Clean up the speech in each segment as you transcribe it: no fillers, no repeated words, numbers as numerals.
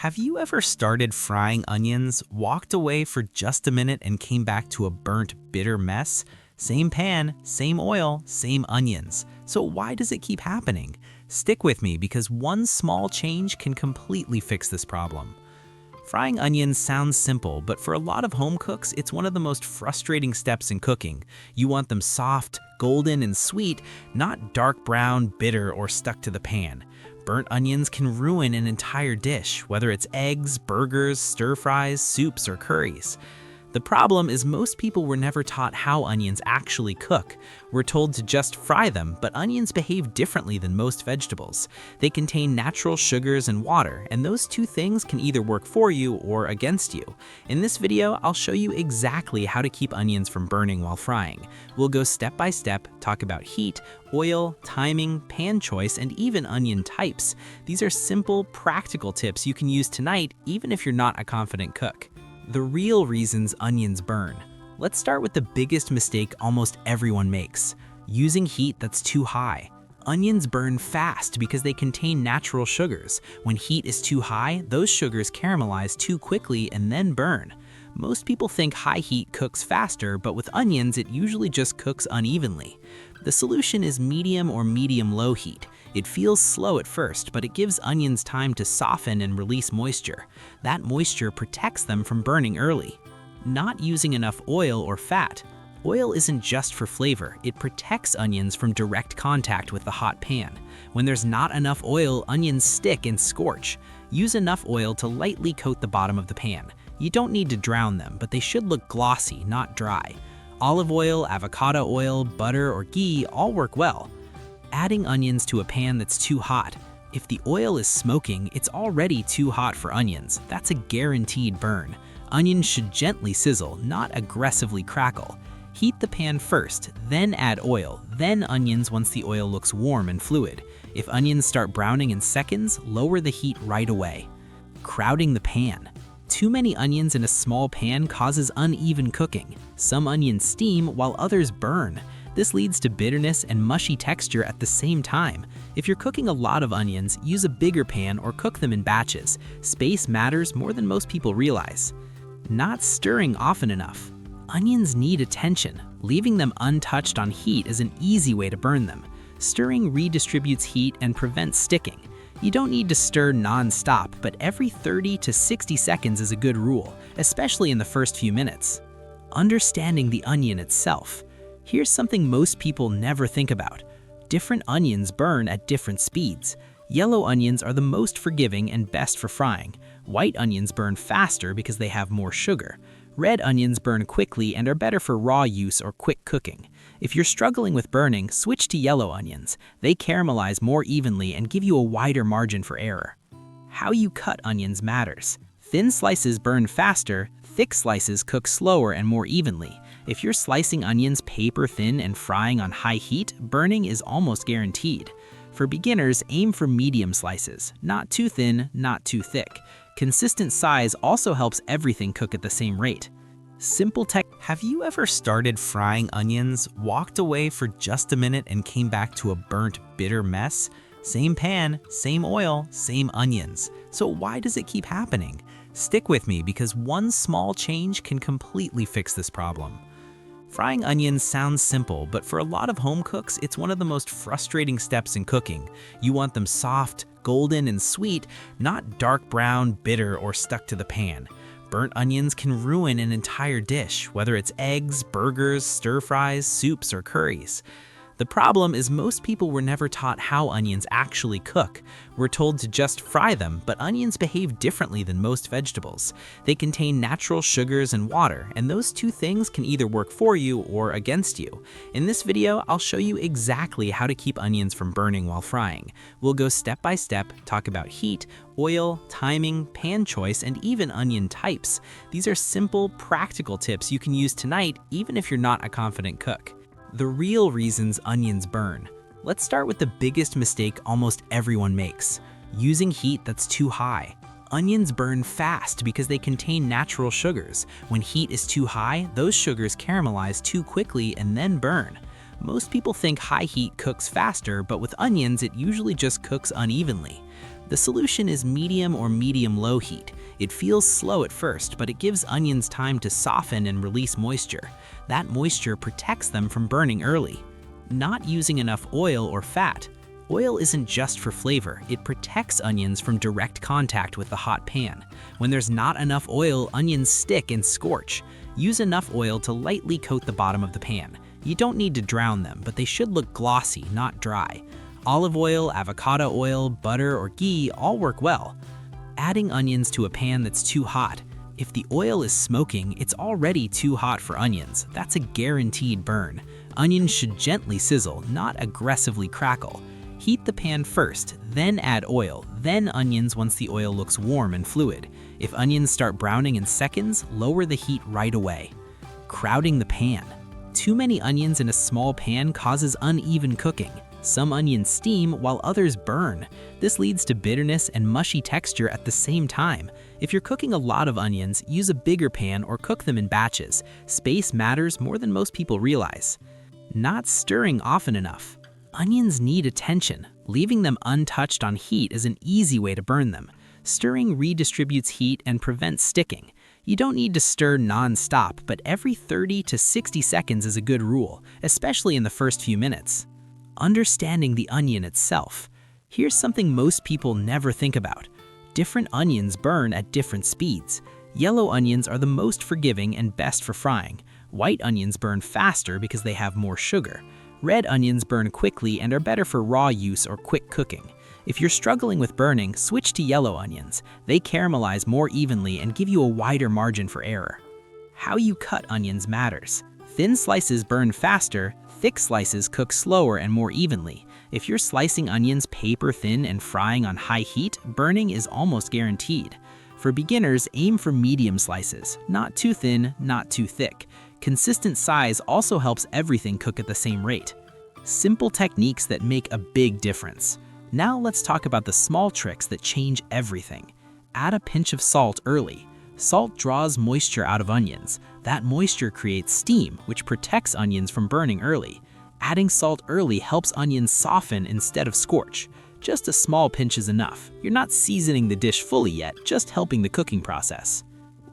Have you ever started frying onions, walked away for just a minute and came back to a burnt, bitter mess? Same pan, same oil, same onions. So why does it keep happening? Stick with me because one small change can completely fix this problem. Frying onions sounds simple, but for a lot of home cooks, it's one of the most frustrating steps in cooking. You want them soft, golden, and sweet, not dark brown, bitter, or stuck to the pan. Burnt onions can ruin an entire dish, whether it's eggs, burgers, stir-fries, soups, or curries. The problem is most people were never taught how onions actually cook. We're told to just fry them, but onions behave differently than most vegetables. They contain natural sugars and water, and those two things can either work for you or against you. In this video, I'll show you exactly how to keep onions from burning while frying. We'll go step by step, talk about heat, oil, timing, pan choice, and even onion types. These are simple, practical tips you can use tonight, even if you're not a confident cook. The real reasons onions burn. Let's start with the biggest mistake almost everyone makes: using heat that's too high. Onions burn fast because they contain natural sugars. When heat is too high, those sugars caramelize too quickly and then burn. Most people think high heat cooks faster, but with onions, it usually just cooks unevenly. The solution is medium or medium-low heat. It feels slow at first, but it gives onions time to soften and release moisture. That moisture protects them from burning early. Not using enough oil or fat. Oil isn't just for flavor, it protects onions from direct contact with the hot pan. When there's not enough oil, onions stick and scorch. Use enough oil to lightly coat the bottom of the pan. You don't need to drown them, but they should look glossy, not dry. Olive oil, avocado oil, butter, or ghee all work well. Adding onions to a pan that's too hot. If the oil is smoking, it's already too hot for onions. That's a guaranteed burn. Onions should gently sizzle, not aggressively crackle. Heat the pan first, then add oil, then onions once the oil looks warm and fluid. If onions start browning in seconds, lower the heat right away. Crowding the pan. Too many onions in a small pan causes uneven cooking. Some onions steam while others burn. This leads to bitterness and mushy texture at the same time. If you're cooking a lot of onions, use a bigger pan or cook them in batches. Space matters more than most people realize. Not stirring often enough. Onions need attention. Leaving them untouched on heat is an easy way to burn them. Stirring redistributes heat and prevents sticking. You don't need to stir non-stop, but every 30 to 60 seconds is a good rule, especially in the first few minutes. Understanding the onion itself. Here's something most people never think about. Different onions burn at different speeds. Yellow onions are the most forgiving and best for frying. White onions burn faster because they have more sugar. Red onions burn quickly and are better for raw use or quick cooking. If you're struggling with burning, switch to yellow onions. They caramelize more evenly and give you a wider margin for error. How you cut onions matters. Thin slices burn faster, thick slices cook slower and more evenly. If you're slicing onions paper thin and frying on high heat, burning is almost guaranteed. For beginners, aim for medium slices, not too thin, not too thick. Consistent size also helps everything cook at the same rate. Simple tech. Have you ever started frying onions, walked away for just a minute and came back to a burnt, bitter mess? Same pan, same oil, same onions. So why does it keep happening? Stick with me because one small change can completely fix this problem. Frying onions sounds simple, but for a lot of home cooks, it's one of the most frustrating steps in cooking. You want them soft, golden, and sweet, not dark brown, bitter, or stuck to the pan. Burnt onions can ruin an entire dish, whether it's eggs, burgers, stir-fries, soups, or curries. The problem is most people were never taught how onions actually cook. We're told to just fry them, but onions behave differently than most vegetables. They contain natural sugars and water, and those two things can either work for you or against you. In this video, I'll show you exactly how to keep onions from burning while frying. We'll go step by step, talk about heat, oil, timing, pan choice, and even onion types. These are simple, practical tips you can use tonight, even if you're not a confident cook. The real reasons onions burn. Let's start with the biggest mistake almost everyone makes: using heat that's too high. Onions burn fast because they contain natural sugars. When heat is too high, those sugars caramelize too quickly and then burn. Most people think high heat cooks faster, but with onions, it usually just cooks unevenly. The solution is medium or medium-low heat. It feels slow at first, but it gives onions time to soften and release moisture. That moisture protects them from burning early. Not using enough oil or fat. Oil isn't just for flavor, it protects onions from direct contact with the hot pan. When there's not enough oil, onions stick and scorch. Use enough oil to lightly coat the bottom of the pan. You don't need to drown them, but they should look glossy, not dry. Olive oil, avocado oil, butter, or ghee all work well. Adding onions to a pan that's too hot. If the oil is smoking, it's already too hot for onions. That's a guaranteed burn. Onions should gently sizzle, not aggressively crackle. Heat the pan first, then add oil, then onions once the oil looks warm and fluid. If onions start browning in seconds, lower the heat right away. Crowding the pan. Too many onions in a small pan causes uneven cooking. Some onions steam while others burn. This leads to bitterness and mushy texture at the same time. If you're cooking a lot of onions, use a bigger pan or cook them in batches. Space matters more than most people realize. Not stirring often enough. Onions need attention. Leaving them untouched on heat is an easy way to burn them. Stirring redistributes heat and prevents sticking. You don't need to stir non-stop, but every 30 to 60 seconds is a good rule, especially in the first few minutes. Understanding the onion itself. Here's something most people never think about. Different onions burn at different speeds. Yellow onions are the most forgiving and best for frying. White onions burn faster because they have more sugar. Red onions burn quickly and are better for raw use or quick cooking. If you're struggling with burning, switch to yellow onions. They caramelize more evenly and give you a wider margin for error. How you cut onions matters. Thin slices burn faster, thick slices cook slower and more evenly. If you're slicing onions paper thin and frying on high heat, burning is almost guaranteed. For beginners, aim for medium slices, not too thin, not too thick. Consistent size also helps everything cook at the same rate. Simple techniques that make a big difference. Now let's talk about the small tricks that change everything. Add a pinch of salt early. Salt draws moisture out of onions. That moisture creates steam, which protects onions from burning early. Adding salt early helps onions soften instead of scorch. Just a small pinch is enough. You're not seasoning the dish fully yet, just helping the cooking process.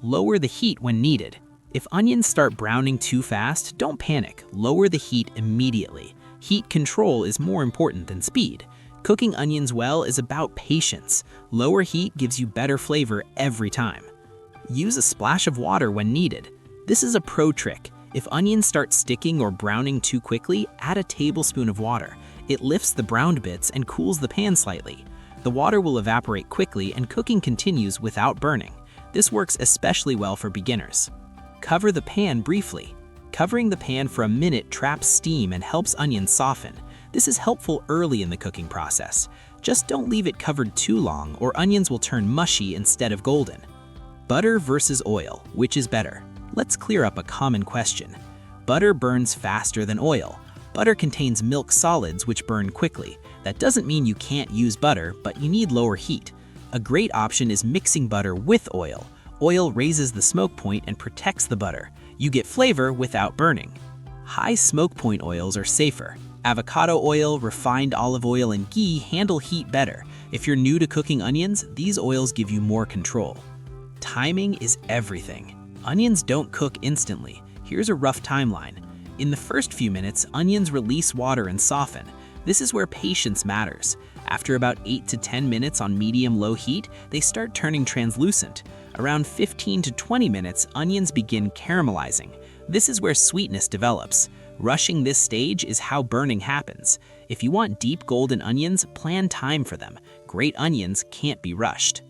Lower the heat when needed. If onions start browning too fast, don't panic. Lower the heat immediately. Heat control is more important than speed. Cooking onions well is about patience. Lower heat gives you better flavor every time. Use a splash of water when needed. This is a pro trick. If onions start sticking or browning too quickly, add a tablespoon of water. It lifts the browned bits and cools the pan slightly. The water will evaporate quickly and cooking continues without burning. This works especially well for beginners. Cover the pan briefly. Covering the pan for a minute traps steam and helps onions soften. This is helpful early in the cooking process. Just don't leave it covered too long or onions will turn mushy instead of golden. Butter versus oil, which is better? Let's clear up a common question. Butter burns faster than oil. Butter contains milk solids which burn quickly. That doesn't mean you can't use butter, but you need lower heat. A great option is mixing butter with oil. Oil raises the smoke point and protects the butter. You get flavor without burning. High smoke point oils are safer. Avocado oil, refined olive oil, and ghee handle heat better. If you're new to cooking onions, these oils give you more control. Timing is everything. Onions don't cook instantly. Here's a rough timeline. In the first few minutes, onions release water and soften. This is where patience matters. After about 8 to 10 minutes on medium-low heat, they start turning translucent. Around 15 to 20 minutes, onions begin caramelizing. This is where sweetness develops. Rushing this stage is how burning happens. If you want deep golden onions, plan time for them. Great onions can't be rushed.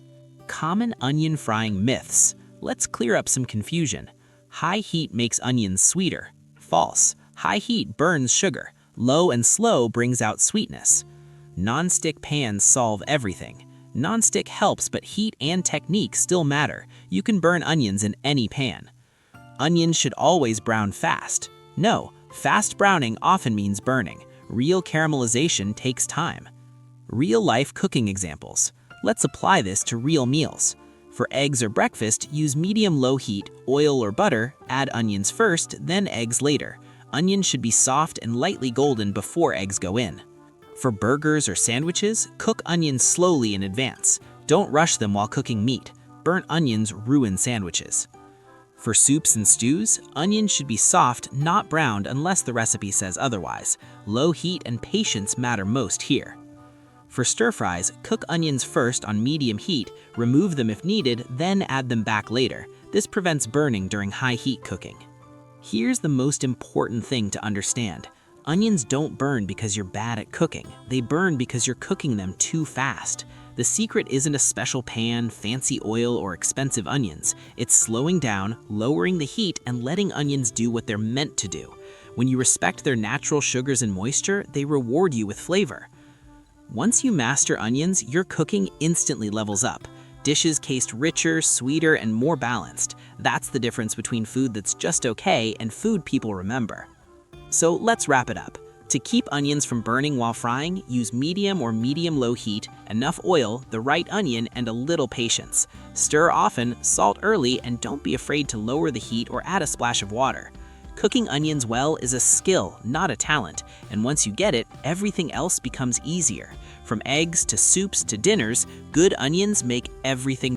Common onion frying myths. Let's clear up some confusion. High heat makes onions sweeter. False. High heat burns sugar. Low and slow brings out sweetness. Non-stick pans solve everything. Non-stick helps, but heat and technique still matter. You can burn onions in any pan. Onions should always brown fast. No, fast browning often means burning. Real caramelization takes time. Real-life cooking examples. Let's apply this to real meals. For eggs or breakfast, use medium-low heat, oil or butter, add onions first, then eggs later. Onions should be soft and lightly golden before eggs go in. For burgers or sandwiches, cook onions slowly in advance. Don't rush them while cooking meat. Burnt onions ruin sandwiches. For soups and stews, onions should be soft, not browned unless the recipe says otherwise. Low heat and patience matter most here. For stir-fries, cook onions first on medium heat, remove them if needed, then add them back later. This prevents burning during high-heat cooking. Here's the most important thing to understand. Onions don't burn because you're bad at cooking. They burn because you're cooking them too fast. The secret isn't a special pan, fancy oil, or expensive onions. It's slowing down, lowering the heat, and letting onions do what they're meant to do. When you respect their natural sugars and moisture, they reward you with flavor. Once you master onions, your cooking instantly levels up. Dishes taste richer, sweeter, and more balanced. That's the difference between food that's just okay and food people remember. So let's wrap it up. To keep onions from burning while frying, use medium or medium-low heat, enough oil, the right onion, and a little patience. Stir often, salt early, and don't be afraid to lower the heat or add a splash of water. Cooking onions well is a skill, not a talent, and once you get it, everything else becomes easier. From eggs to soups to dinners, good onions make everything